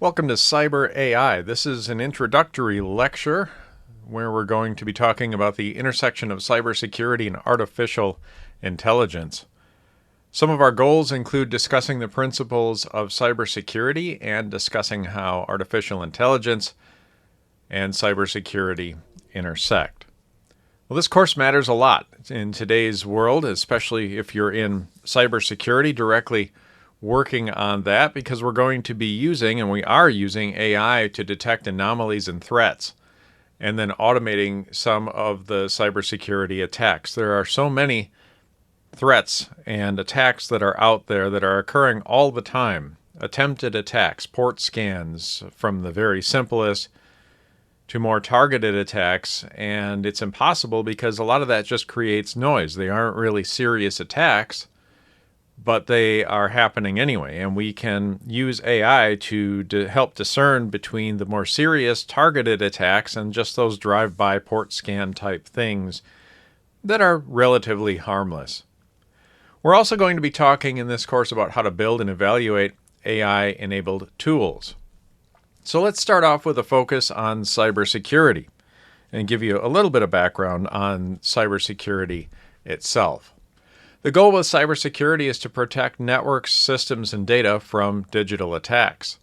Welcome to CyberAI. This is an introductory lecture where we're going to be talking about the intersection of cybersecurity and artificial intelligence. Some of our goals include discussing the principles of cybersecurity and discussing how artificial intelligence and cybersecurity intersect. Well, this course matters a lot in today's world, especially if you're in cybersecurity directly working on that, because we're going to be using, and we are using, AI to detect anomalies and threats, and then automating some of the cybersecurity attacks. There are so many threats and attacks that are out there that are occurring all the time. Attempted attacks, port scans, from the very simplest to more targeted attacks, and it's impossible because a lot of that just creates noise. They aren't really serious attacks, but they are happening anyway, and we can use AI to help discern between the more serious targeted attacks and just those drive-by port scan type things that are relatively harmless. We're also going to be talking in this course about how to build and evaluate AI-enabled tools. So let's start off with a focus on cybersecurity and give you a little bit of background on cybersecurity itself. The goal with cybersecurity is to protect networks, systems, and data from digital attacks.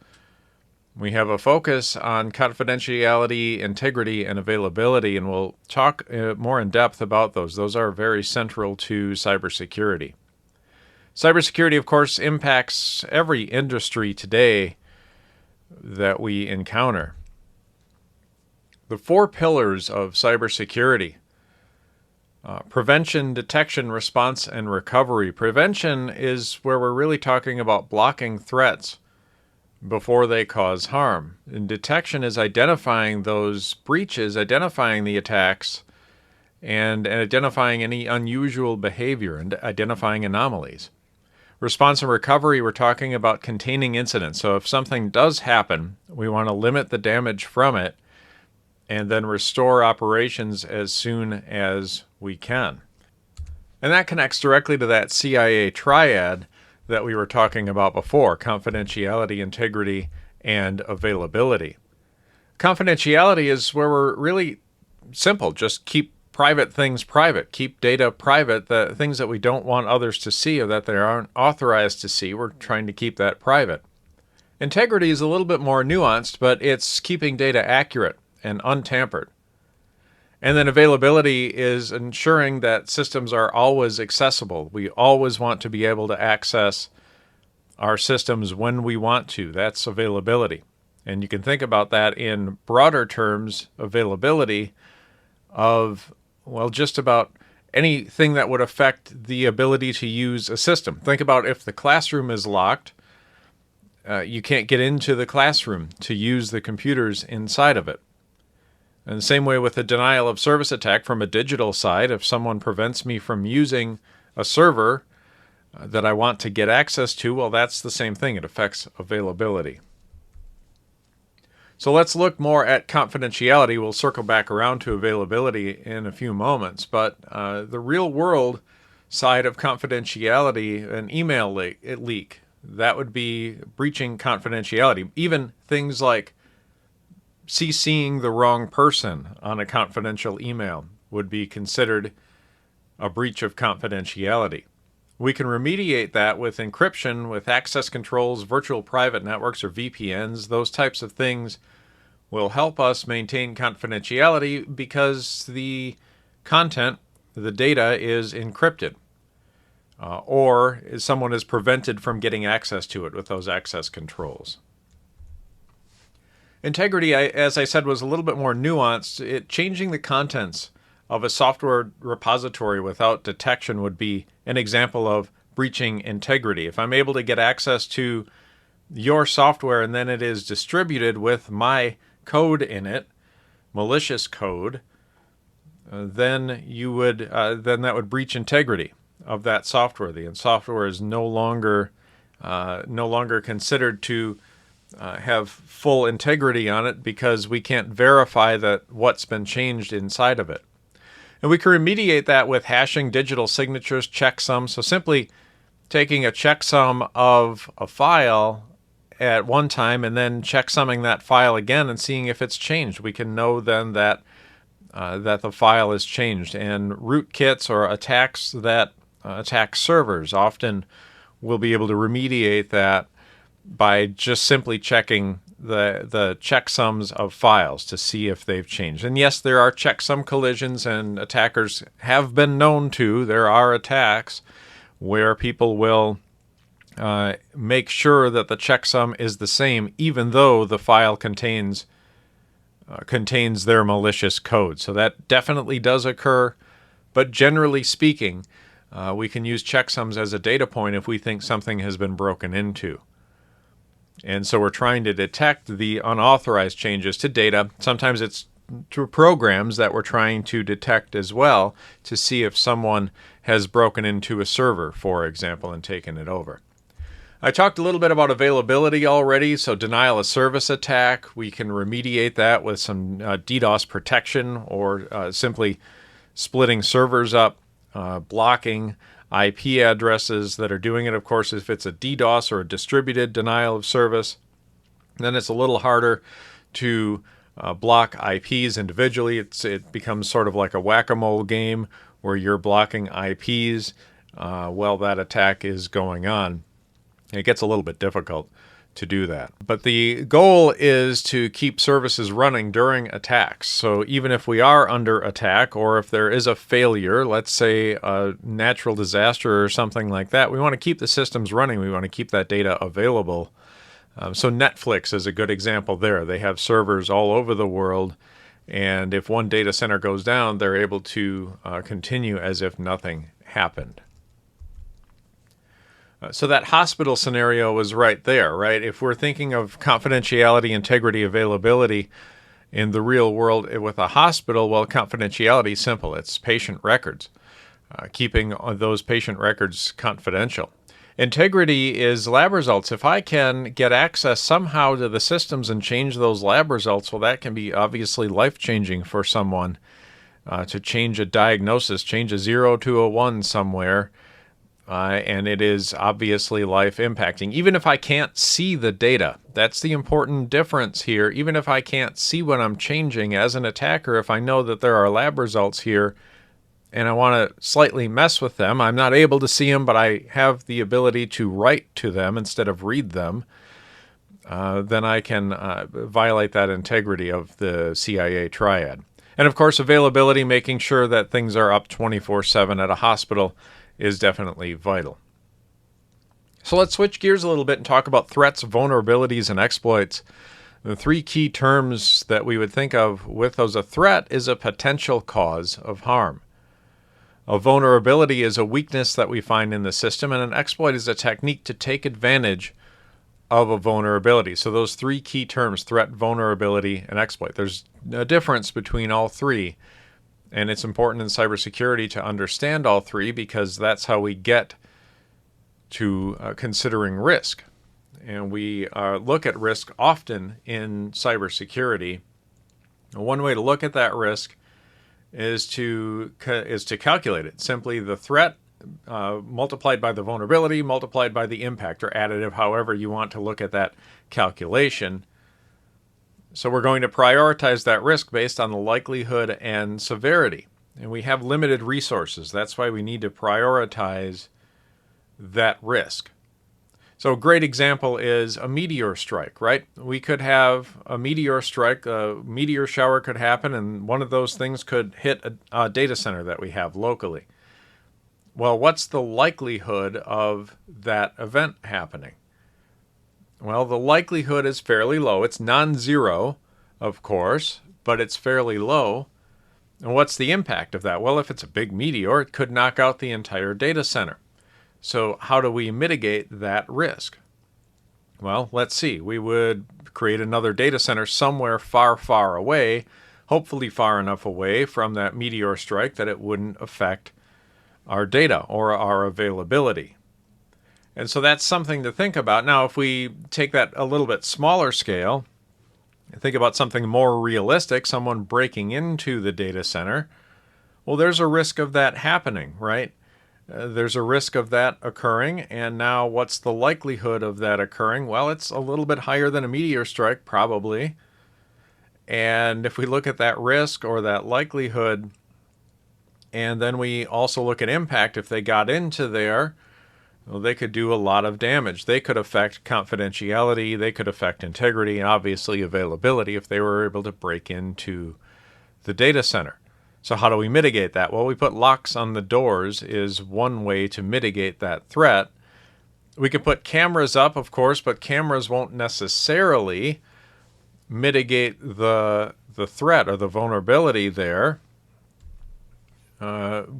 We have a focus on confidentiality, integrity, and availability, and we'll talk more in depth about those. Those are very central to cybersecurity. Cybersecurity, of course, impacts every industry today that we encounter. The four pillars of cybersecurity: prevention, detection, response, and recovery. Prevention is where we're really talking about blocking threats before they cause harm. And detection is identifying those breaches, identifying the attacks, and identifying any unusual behavior and identifying anomalies. Response and recovery, we're talking about containing incidents. So if something does happen, we want to limit the damage from it and then restore operations as soon as we can. And that connects directly to that CIA triad that we were talking about before: confidentiality, integrity, and availability. Confidentiality is where we're really simple. Just keep private things private. Keep data private. The things that we don't want others to see or that they aren't authorized to see, we're trying to keep that private. Integrity is a little bit more nuanced, but it's keeping data accurate and untampered. And then availability is ensuring that systems are always accessible. We always want to be able to access our systems when we want to. That's availability. And you can think about that in broader terms: availability of, well, just about anything that would affect the ability to use a system. Think about if the classroom is locked, you can't get into the classroom to use the computers inside of it. And the same way with a denial of service attack from a digital side. If someone prevents me from using a server that I want to get access to, well, that's the same thing. It affects availability. So let's look more at confidentiality. We'll circle back around to availability in a few moments. But the real world side of confidentiality, an email leak, that would be breaching confidentiality. Even things like CCing the wrong person on a confidential email would be considered a breach of confidentiality. We can remediate that with encryption, with access controls, virtual private networks, or VPNs. Those types of things will help us maintain confidentiality because the content, the data, is encrypted, or someone is prevented from getting access to it with those access controls. Integrity, as I said, was a little bit more nuanced. Changing the contents of a software repository without detection would be an example of breaching integrity. If I'm able to get access to your software and then it is distributed with my code in it, malicious code, then that would breach integrity of that software. The software is no longer considered to have full integrity on it because we can't verify that what's been changed inside of it. And we can remediate that with hashing digital signatures, checksums. So simply taking a checksum of a file at one time and then checksumming that file again and seeing if it's changed. We can know then that that the file is changed. And rootkits or attacks that attack servers often will be able to remediate that by just simply checking the checksums of files to see if they've changed. And yes, there are checksum collisions, and attackers have been known to. There are attacks where people will make sure that the checksum is the same, even though the file contains their malicious code. So that definitely does occur, but generally speaking, we can use checksums as a data point if we think something has been broken into. And so we're trying to detect the unauthorized changes to data. Sometimes it's to programs that we're trying to detect as well to see if someone has broken into a server, for example, and taken it over. I talked a little bit about availability already, so denial of service attack. We can remediate that with some DDoS protection or simply splitting servers up, blocking IP addresses that are doing it. Of course, if it's a DDoS or a distributed denial of service, then it's a little harder to block IPs individually. It becomes sort of like a whack-a-mole game where you're blocking IPs while that attack is going on. It gets a little bit difficult to do that. But the goal is to keep services running during attacks. So even if we are under attack, or if there is a failure, let's say a natural disaster or something like that, we want to keep the systems running. We want to keep that data available. So Netflix is a good example there. They have servers all over the world, and if one data center goes down, they're able to continue as if nothing happened. So that hospital scenario was right there, right? If we're thinking of confidentiality, integrity, availability in the real world with a hospital, well, confidentiality is simple. It's patient records, keeping those patient records confidential. Integrity is lab results. If I can get access somehow to the systems and change those lab results, well, that can be obviously life-changing for someone to change a diagnosis, change a 0 to a 1 somewhere. And it is obviously life impacting. Even if I can't see the data, that's the important difference here. Even if I can't see what I'm changing as an attacker, if I know that there are lab results here and I want to slightly mess with them, I'm not able to see them, but I have the ability to write to them instead of read them, then I can violate that integrity of the CIA triad. And of course, availability, making sure that things are up 24/7 at a hospital is definitely vital. So let's switch gears a little bit and talk about threats, vulnerabilities, and exploits. The three key terms that we would think of with those: a threat is a potential cause of harm. A vulnerability is a weakness that we find in the system, and an exploit is a technique to take advantage of a vulnerability. So those three key terms: threat, vulnerability, and exploit. There's a difference between all three. And it's important in cybersecurity to understand all three, because that's how we get to considering risk. And we look at risk often in cybersecurity. One way to look at that risk is to calculate it. Simply the threat multiplied by the vulnerability multiplied by the impact, or additive, however you want to look at that calculation. So we're going to prioritize that risk based on the likelihood and severity. And we have limited resources. That's why we need to prioritize that risk. So a great example is a meteor strike, right? We could have a meteor strike, a meteor shower could happen, and one of those things could hit a data center that we have locally. Well, what's the likelihood of that event happening? Well, the likelihood is fairly low. It's non-zero, of course, but it's fairly low. And what's the impact of that? Well, if it's a big meteor, it could knock out the entire data center. So how do we mitigate that risk? Well, let's see. We would create another data center somewhere far, far away, hopefully far enough away from that meteor strike that it wouldn't affect our data or our availability. And so that's something to think about. Now, if we take that a little bit smaller scale, think about something more realistic, someone breaking into the data center, well, there's a risk of that happening, right? there's a risk of that occurring. And now what's the likelihood of that occurring? Well, it's a little bit higher than a meteor strike, probably. And if we look at that risk or that likelihood, and then we also look at impact, if they got into there, well, they could do a lot of damage. They could affect confidentiality, they could affect integrity, and obviously availability if they were able to break into the data center. So how do we mitigate that? Well, we put locks on the doors is one way to mitigate that threat. We could put cameras up, of course, but cameras won't necessarily mitigate the threat or the vulnerability there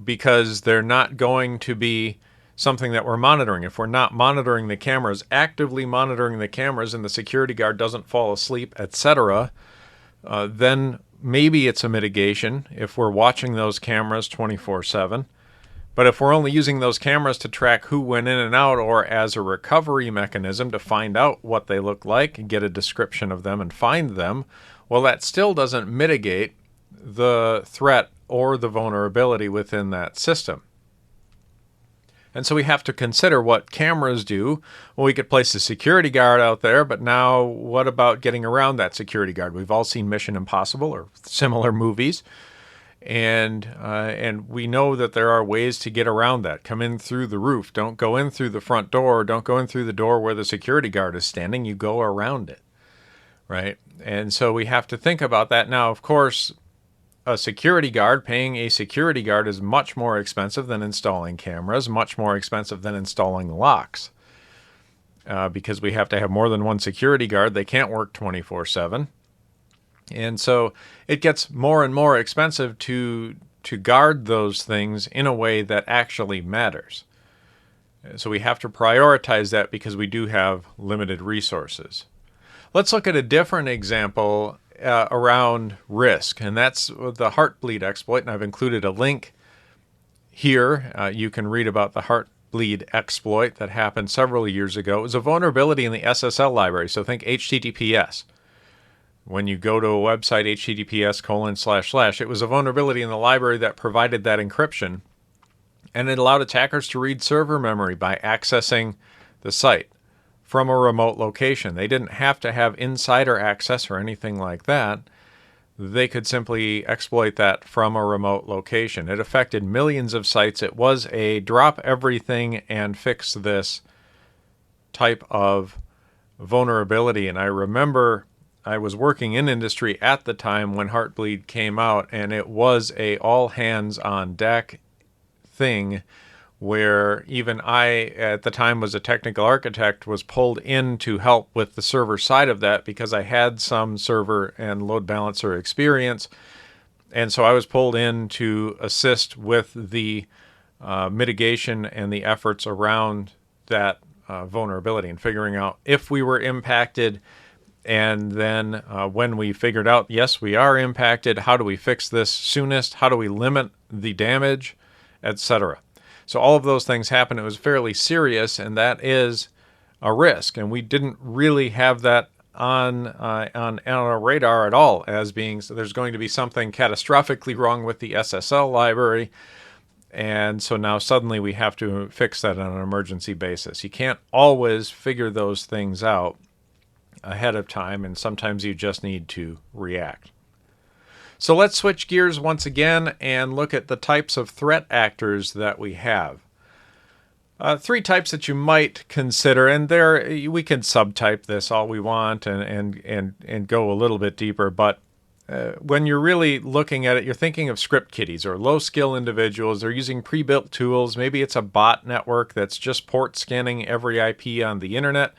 because they're not going to be something that we're monitoring. If we're not monitoring the cameras, actively monitoring the cameras, and the security guard doesn't fall asleep, etc., then maybe it's a mitigation if we're watching those cameras 24/7. But if we're only using those cameras to track who went in and out, or as a recovery mechanism to find out what they look like and get a description of them and find them, well, that still doesn't mitigate the threat or the vulnerability within that system. And so we have to consider what cameras do. Well, we could place a security guard out there, but now what about getting around that security guard? We've all seen Mission Impossible or similar movies, and we know that there are ways to get around that. Come in through the roof. Don't go in through the front door. Don't go in through the door where the security guard is standing. You go around it, right? And so we have to think about that. Now, of course, a security guard, paying a security guard is much more expensive than installing cameras, much more expensive than installing locks, because we have to have more than one security guard. They can't work 24/7. And so it gets more and more expensive to guard those things in a way that actually matters. So we have to prioritize that because we do have limited resources. Let's look at a different example around risk, and that's the Heartbleed exploit, and I've included a link here. You can read about the Heartbleed exploit that happened several years ago. It was a vulnerability in the SSL library, so think HTTPS. When you go to a website, https://, it was a vulnerability in the library that provided that encryption, and it allowed attackers to read server memory by accessing the site from a remote location. They didn't have to have insider access or anything like that. They could simply exploit that from a remote location. It affected millions of sites. It was a drop everything and fix this type of vulnerability. And I remember I was working in industry at the time when Heartbleed came out, and it was a all hands on deck thing where even I, at the time was a technical architect, was pulled in to help with the server side of that because I had some server and load balancer experience. And so I was pulled in to assist with the mitigation and the efforts around that vulnerability and figuring out if we were impacted. And then when we figured out, yes, we are impacted, how do we fix this soonest? How do we limit the damage, etc.? So all of those things happened. It was fairly serious, and that is a risk. And we didn't really have that on our radar at all as being, so there's going to be something catastrophically wrong with the SSL library. And so now suddenly we have to fix that on an emergency basis. You can't always figure those things out ahead of time, and sometimes you just need to react. So let's switch gears once again and look at the types of threat actors that we have. Three types that you might consider, and there we can subtype this all we want and go a little bit deeper, but when you're really looking at it, you're thinking of script kiddies or low-skill individuals. They're using pre-built tools. Maybe it's a bot network that's just port scanning every IP on the internet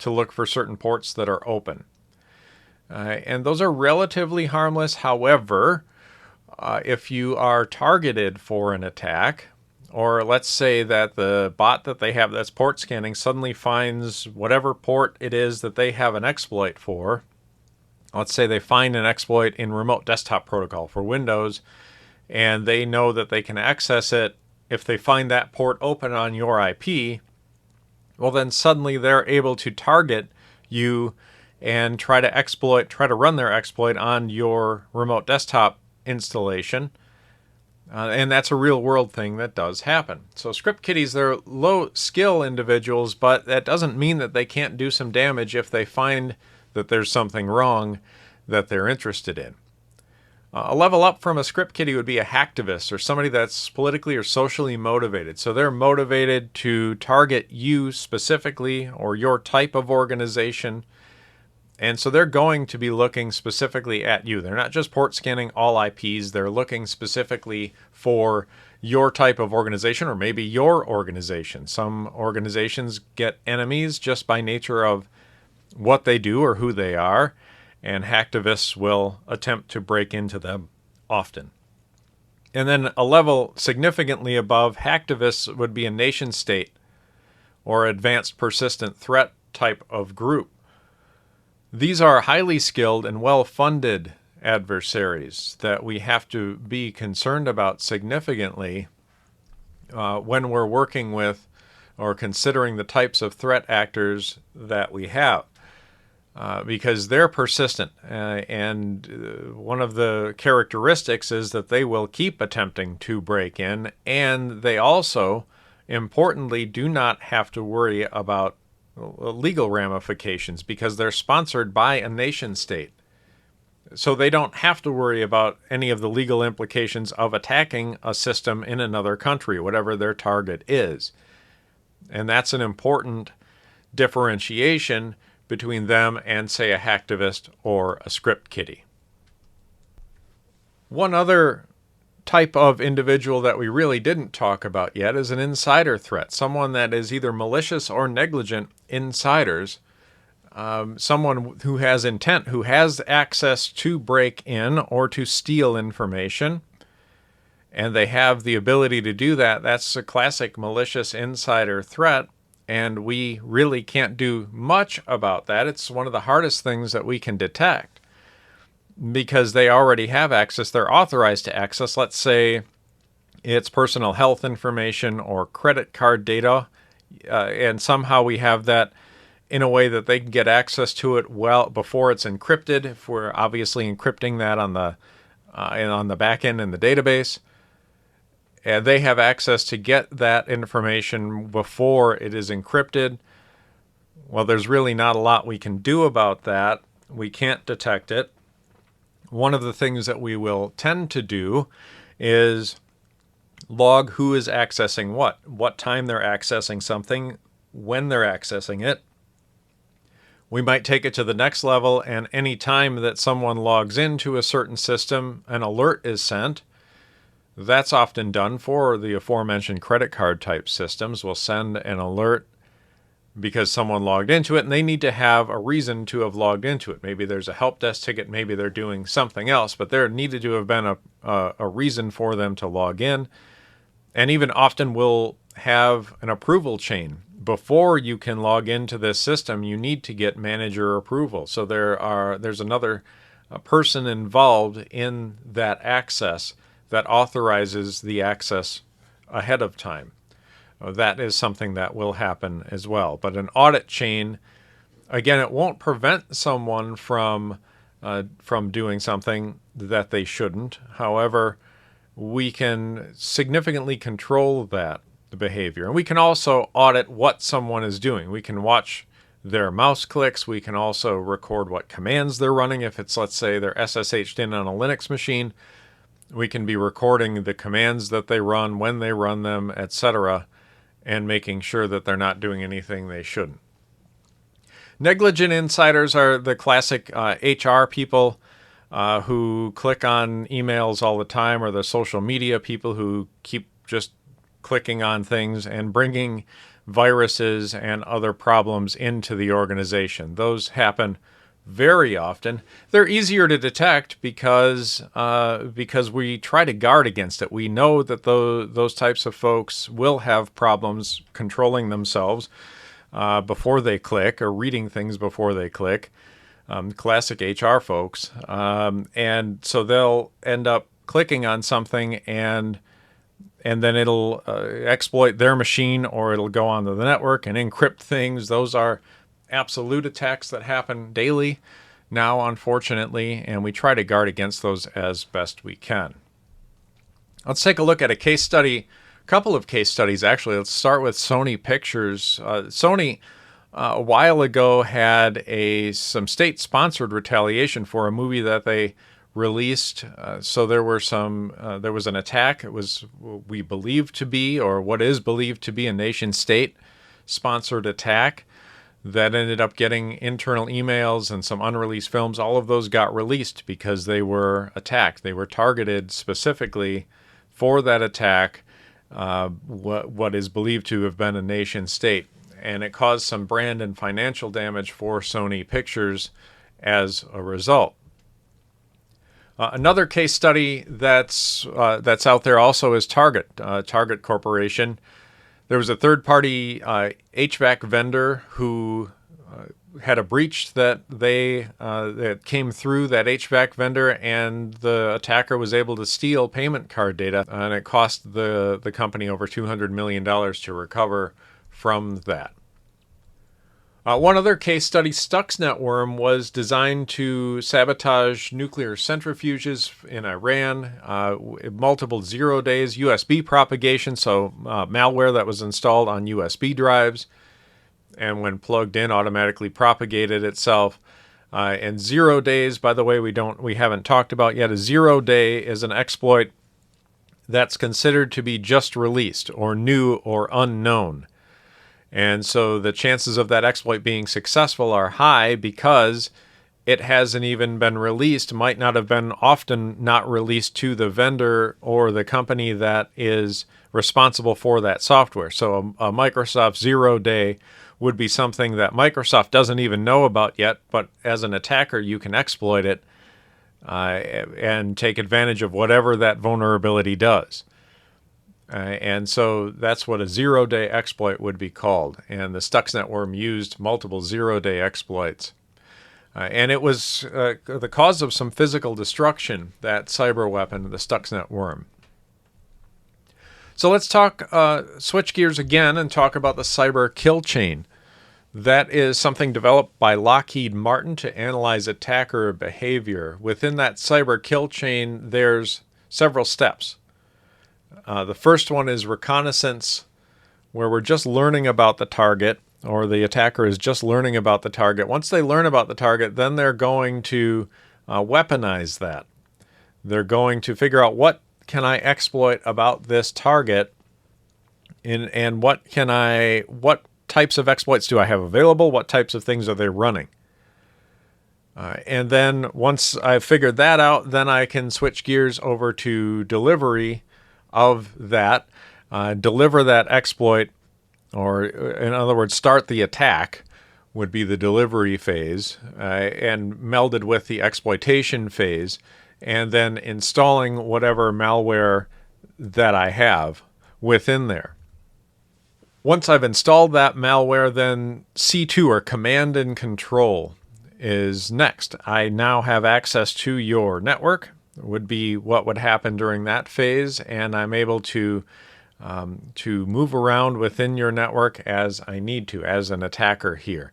to look for certain ports that are open. And those are relatively harmless. However, if you are targeted for an attack, or let's say that the bot that they have that's port scanning suddenly finds whatever port it is that they have an exploit for. Let's say they find an exploit in remote desktop protocol for Windows, and they know that they can access it if they find that port open on your IP. Well, then suddenly they're able to target you and try to run their exploit on your remote desktop installation. And that's a real world thing that does happen. So script kiddies, they're low skill individuals, but that doesn't mean that they can't do some damage if they find that there's something wrong that they're interested in. A level up from a script kiddie would be a hacktivist, or somebody that's politically or socially motivated. So they're motivated to target you specifically or your type of organization. And so they're going to be looking specifically at you. They're not just port scanning all IPs. They're looking specifically for your type of organization, or maybe your organization. Some organizations get enemies just by nature of what they do or who they are, and hacktivists will attempt to break into them often. And then a level significantly above hacktivists would be a nation state or advanced persistent threat type of group. These are highly skilled and well-funded adversaries that we have to be concerned about significantly when we're working with or considering the types of threat actors that we have. Because they're persistent, and one of the characteristics is that they will keep attempting to break in, and they also, importantly, do not have to worry about legal ramifications because they're sponsored by a nation state. So they don't have to worry about any of the legal implications of attacking a system in another country, whatever their target is. And that's an important differentiation between them and, say, a hacktivist or a script kiddie. One other type of individual that we really didn't talk about yet is an insider threat, someone that is either malicious or negligent insiders, someone who has intent, who has access to break in or to steal information, and they have the ability to do that. That's a classic malicious insider threat. And we really can't do much about that. It's one of the hardest things that we can detect because they already have access. They're authorized to access, let's say it's personal health information or credit card data, and somehow we have that in a way that they can get access to it well before it's encrypted, if we're obviously encrypting that on the back end in the database. And they have access to get that information before it is encrypted. Well, there's really not a lot we can do about that. We can't detect it. One of the things that we will tend to do is log who is accessing what time they're accessing something, when they're accessing it. We might take it to the next level, and any time that someone logs into a certain system, an alert is sent. That's often done for the aforementioned credit card type systems. We'll send an alert because someone logged into it, and they need to have a reason to have logged into it. Maybe there's a help desk ticket, maybe they're doing something else, but there needed to have been a reason for them to log in. And even often we'll have an approval chain. Before you can log into this system, you need to get manager approval. So there's another person involved in that access that authorizes the access ahead of time. That is something that will happen as well. But an audit chain, again, it won't prevent someone from doing something that they shouldn't. However, we can significantly control the behavior. And we can also audit what someone is doing. We can watch their mouse clicks. We can also record what commands they're running. If it's, let's say, they're SSH'd in on a Linux machine, we can be recording the commands that they run, when they run them, etc., and making sure that they're not doing anything they shouldn't. Negligent insiders are the classic HR people who click on emails all the time, or the social media people who keep just clicking on things and bringing viruses and other problems into the organization. Those happen very often. They're easier to detect because we try to guard against it. We know that those types of folks will have problems controlling themselves before they click, or reading things before they click. Classic HR folks. And so they'll end up clicking on something, and then it'll exploit their machine, or it'll go onto the network and encrypt things. Those are absolute attacks that happen daily now, unfortunately, and we try to guard against those as best we can. Let's take a look at a case study, a couple of case studies actually. Let's start with Sony Pictures. Sony a while ago had some state-sponsored retaliation for a movie that they released. So there was an attack. It was we believe to be, or what is believed to be, a nation-state sponsored attack that ended up getting internal emails and some unreleased films. All of those got released because they were attacked. They were targeted specifically for that attack, what is believed to have been a nation state. And it caused some brand and financial damage for Sony Pictures as a result. Another case study that's out there also is Target Corporation. There was a third-party HVAC vendor who had a breach that came through that HVAC vendor, and the attacker was able to steal payment card data, and it cost the company over $200 million to recover from that. One other case study, Stuxnet worm, was designed to sabotage nuclear centrifuges in Iran, multiple 0 days, USB propagation, so malware that was installed on USB drives, and when plugged in, automatically propagated itself. And 0 days, by the way, we haven't talked about yet. A 0 day is an exploit that's considered to be just released, or new, or unknown. And so the chances of that exploit being successful are high because it hasn't even been released, might not have been often not released to the vendor or the company that is responsible for that software. So a Microsoft 0 day would be something that Microsoft doesn't even know about yet, but as an attacker, you can exploit it and take advantage of whatever that vulnerability does. And so that's what a 0 day exploit would be called. And the Stuxnet worm used multiple 0 day exploits. And it was the cause of some physical destruction, that cyber weapon, the Stuxnet worm. So let's switch gears again and talk about the cyber kill chain. That is something developed by Lockheed Martin to analyze attacker behavior. Within that cyber kill chain, there's several steps. The first one is reconnaissance, where we're just learning about the target, or the attacker is just learning about the target. Once they learn about the target, then they're going to weaponize that. They're going to figure out, what can I exploit about this target, and what types of exploits do I have available? What types of things are they running? And then once I've figured that out, then I can switch gears over to delivery of that, deliver that exploit, or in other words, start the attack would be the delivery phase, and melded with the exploitation phase, and then installing whatever malware that I have within there. Once I've installed that malware, then C2, or command and control, is next. I now have access to your network, would be what would happen during that phase, and I'm able to move around within your network as I need to, as an attacker here.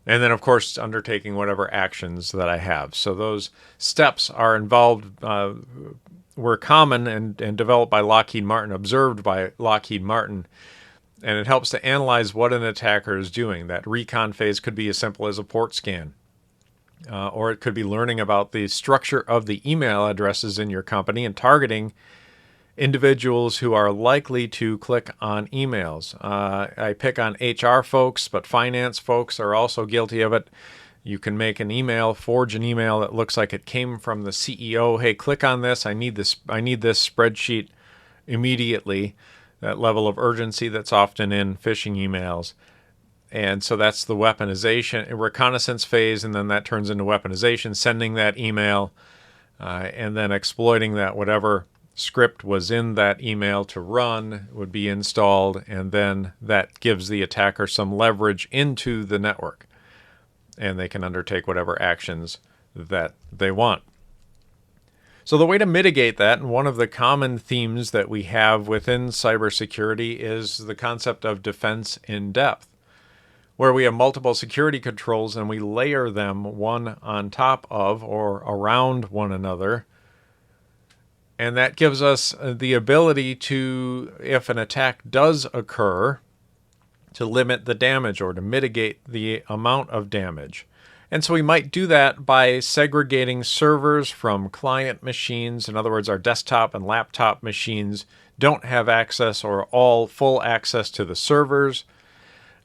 And then, of course, undertaking whatever actions that I have. So those steps are involved, were common and developed by Lockheed Martin, observed by Lockheed Martin, and it helps to analyze what an attacker is doing. That recon phase could be as simple as a port scan. Or it could be learning about the structure of the email addresses in your company and targeting individuals who are likely to click on emails. I pick on HR folks, but finance folks are also guilty of it. You can make an email, forge an email that looks like it came from the CEO. Hey, click on this. I need this spreadsheet immediately. That level of urgency that's often in phishing emails. And so that's the weaponization, reconnaissance phase, and then that turns into weaponization, sending that email, and then exploiting that whatever script was in that email to run would be installed, and then that gives the attacker some leverage into the network, and they can undertake whatever actions that they want. So the way to mitigate that, and one of the common themes that we have within cybersecurity, is the concept of defense in depth, where we have multiple security controls and we layer them one on top of or around one another And that gives us the ability to, if an attack does occur, to limit the damage or to mitigate the amount of damage. And so we might do that by segregating servers from client machines. In other words, our desktop and laptop machines don't have access or all full access to the servers.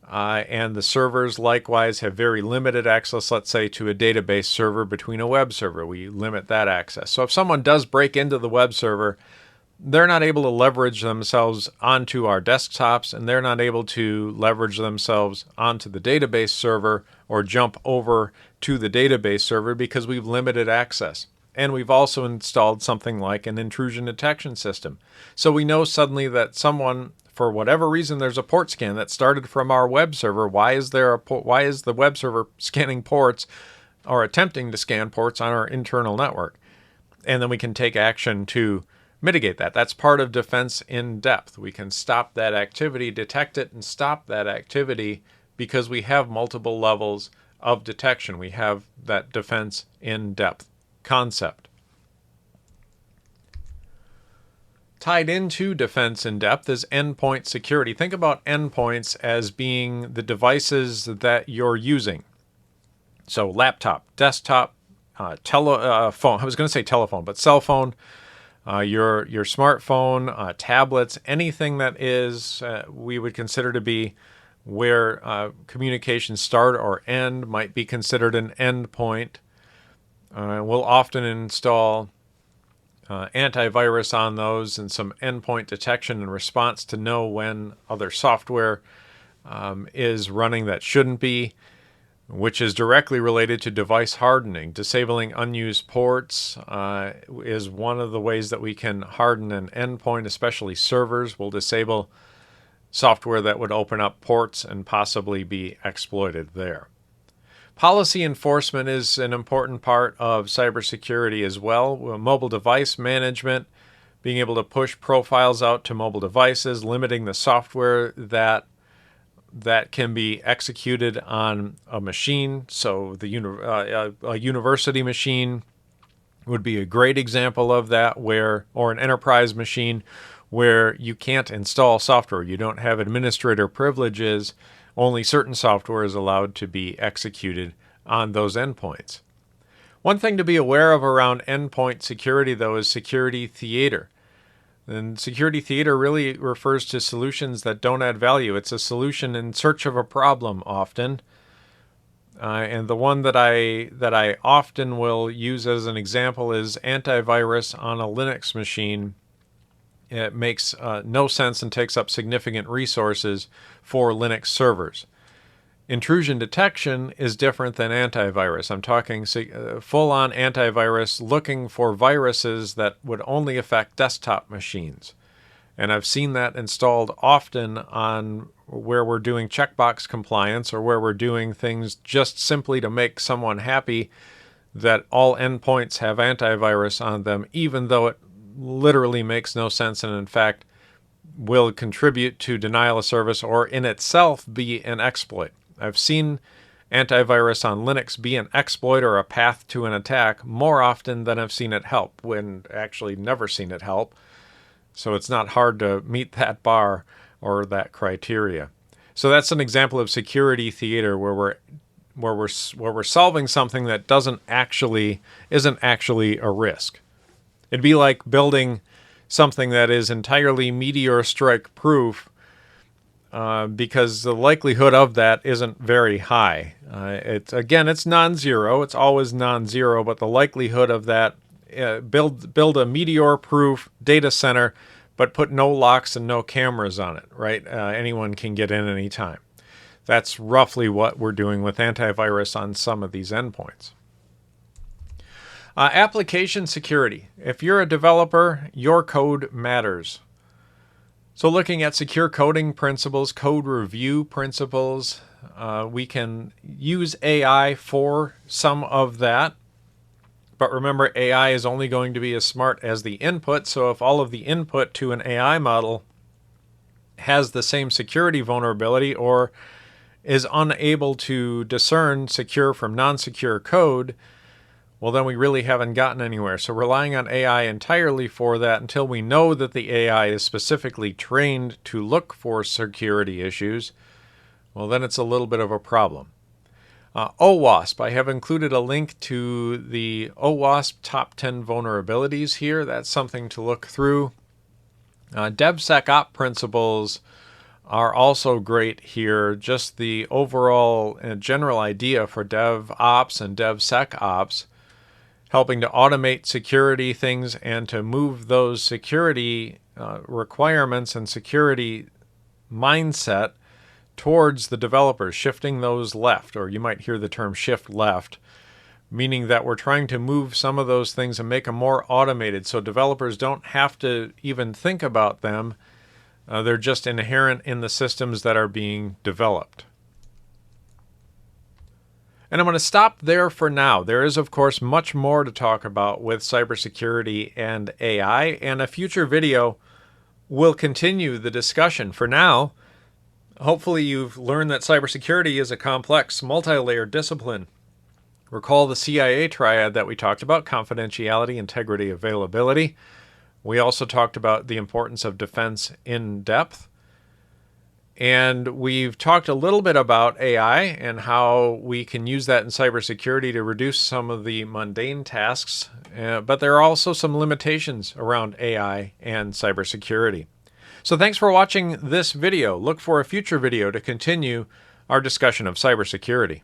And the servers likewise have very limited access, let's say, to a database server between a web server. We limit that access. So if someone does break into the web server, they're not able to leverage themselves onto our desktops, and they're not able to leverage themselves onto the database server or jump over to the database server because we've limited access. And we've also installed something like an intrusion detection system. So we know suddenly that someone, for whatever reason, there's a port scan that started from our web server. Why is the web server scanning ports or attempting to scan ports on our internal network? And then we can take action to mitigate that. That's part of defense in depth. We can stop that activity, detect it, and stop that activity because we have multiple levels of detection. We have that defense in depth concept. Tied into defense in depth is endpoint security. Think about endpoints as being the devices that you're using. So laptop, desktop, phone. I was going to say telephone, but cell phone, your smartphone, tablets, anything that is we would consider to be where communications start or end might be considered an endpoint. We'll often install antivirus on those and some endpoint detection and response to know when other software is running that shouldn't be, which is directly related to device hardening. Disabling unused ports is one of the ways that we can harden an endpoint, especially servers. We'll disable software that would open up ports and possibly be exploited there. Policy enforcement is an important part of cybersecurity as well. Mobile device management, being able to push profiles out to mobile devices, limiting the software that can be executed on a machine. So a university machine would be a great example of that, or an enterprise machine where you can't install software. You don't have administrator privileges. Only certain software is allowed to be executed on those endpoints. One thing to be aware of around endpoint security, though, is security theater. And security theater really refers to solutions that don't add value. It's a solution in search of a problem often. And the one that I often will use as an example is antivirus on a Linux machine. It makes no sense and takes up significant resources for Linux servers. Intrusion detection is different than antivirus. I'm talking full-on antivirus looking for viruses that would only affect desktop machines. And I've seen that installed often on where we're doing checkbox compliance or where we're doing things just simply to make someone happy that all endpoints have antivirus on them, even though it literally makes no sense and in fact will contribute to denial of service or in itself be an exploit. I've seen antivirus on Linux be an exploit or a path to an attack more often than I've seen it help, when actually never seen it help. So it's not hard to meet that bar or that criteria. So that's an example of security theater where we're solving something that isn't actually a risk. It'd be like building something that is entirely meteor strike proof because the likelihood of that isn't very high. It's non-zero. It's always non-zero, but the likelihood of that, build a meteor-proof data center, but put no locks and no cameras on it, right? Anyone can get in anytime. That's roughly what we're doing with antivirus on some of these endpoints. Application security. If you're a developer, your code matters. So looking at secure coding principles, code review principles, we can use AI for some of that. But remember, AI is only going to be as smart as the input. So if all of the input to an AI model has the same security vulnerability or is unable to discern secure from non-secure code, well, then we really haven't gotten anywhere. So relying on AI entirely for that until we know that the AI is specifically trained to look for security issues, well, then it's a little bit of a problem. OWASP, I have included a link to the OWASP top 10 vulnerabilities here. That's something to look through. DevSecOps principles are also great here. Just the overall general idea for DevOps and DevSecOps, helping to automate security things and to move those security requirements and security mindset towards the developers, shifting those left, or you might hear the term shift left, meaning that we're trying to move some of those things and make them more automated so developers don't have to even think about them. They're just inherent in the systems that are being developed. And I'm going to stop there for now. There is, of course, much more to talk about with cybersecurity and AI, and a future video will continue the discussion. For now, hopefully you've learned that cybersecurity is a complex, multi-layered discipline. Recall the CIA triad that we talked about: confidentiality, integrity, availability. We also talked about the importance of defense in depth. And we've talked a little bit about AI and how we can use that in cybersecurity to reduce some of the mundane tasks. But there are also some limitations around AI and cybersecurity. So thanks for watching this video. Look for a future video to continue our discussion of cybersecurity.